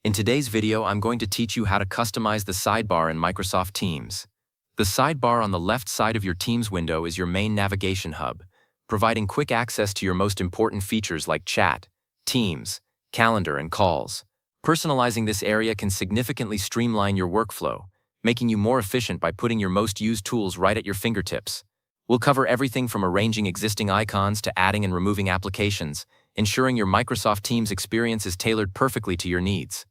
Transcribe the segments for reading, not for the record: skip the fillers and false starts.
In today's video, I'm going to teach you how to customize the sidebar in Microsoft Teams. The sidebar on the left side of your Teams window is your main navigation hub, providing quick access to your most important features like chat, Teams, calendar, and calls. Personalizing this area can significantly streamline your workflow, making you more efficient by putting your most used tools right at your fingertips. We'll cover everything from arranging existing icons to adding and removing applications, ensuring your Microsoft Teams experience is tailored perfectly to your needs.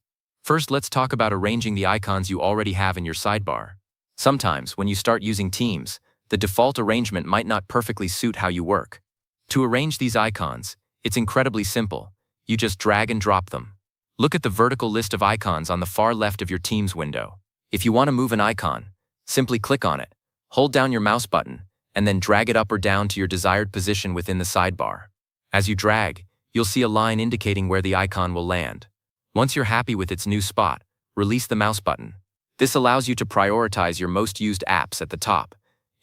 First, let's talk about arranging the icons you already have in your sidebar. Sometimes, when you start using Teams, the default arrangement might not perfectly suit how you work. To arrange these icons, it's incredibly simple. You just drag and drop them. Look at the vertical list of icons on the far left of your Teams window. If you want to move an icon, simply click on it, hold down your mouse button, and then drag it up or down to your desired position within the sidebar. As you drag, you'll see a line indicating where the icon will land. Once you're happy with its new spot, release the mouse button. This allows you to prioritize your most used apps at the top,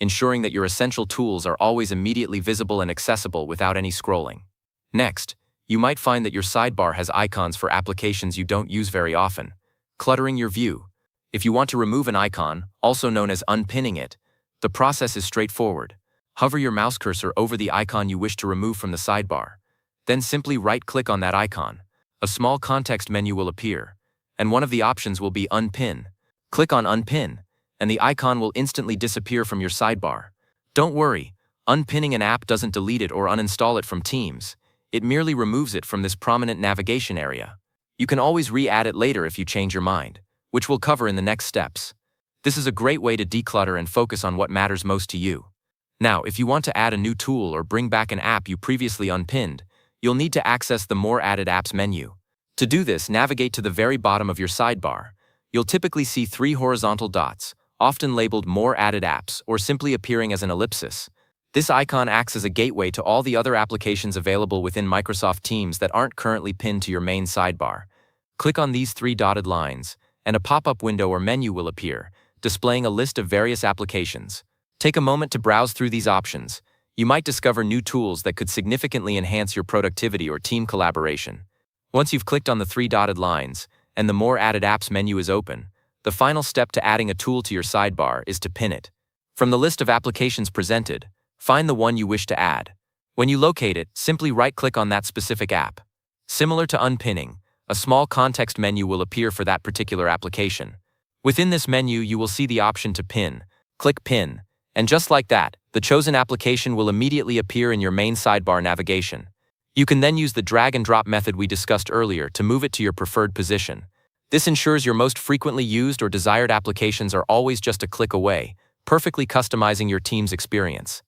ensuring that your essential tools are always immediately visible and accessible without any scrolling. Next, you might find that your sidebar has icons for applications you don't use very often, cluttering your view. If you want to remove an icon, also known as unpinning it, the process is straightforward. Hover your mouse cursor over the icon you wish to remove from the sidebar. Then simply right-click on that icon. A small context menu will appear, and one of the options will be Unpin. Click on Unpin, and the icon will instantly disappear from your sidebar. Don't worry, unpinning an app doesn't delete it or uninstall it from Teams. It merely removes it from this prominent navigation area. You can always re-add it later if you change your mind, which we'll cover in the next steps. This is a great way to declutter and focus on what matters most to you. Now, if you want to add a new tool or bring back an app you previously unpinned, you'll need to access the More Added Apps menu. To do this, navigate to the very bottom of your sidebar. You'll typically see 3 horizontal dots, often labeled More Added Apps or simply appearing as an ellipsis. This icon acts as a gateway to all the other applications available within Microsoft Teams that aren't currently pinned to your main sidebar. Click on these 3 dotted lines, and a pop-up window or menu will appear, displaying a list of various applications. Take a moment to browse through these options. You might discover new tools that could significantly enhance your productivity or team collaboration. Once you've clicked on the 3 dotted lines, and the More Added Apps menu is open, the final step to adding a tool to your sidebar is to pin it. From the list of applications presented, find the one you wish to add. When you locate it, simply right-click on that specific app. Similar to unpinning, a small context menu will appear for that particular application. Within this menu, you will see the option to pin. Click Pin, and just like that, the chosen application will immediately appear in your main sidebar navigation. You can then use the drag and drop method we discussed earlier to move it to your preferred position. This ensures your most frequently used or desired applications are always just a click away, perfectly customizing your team's experience.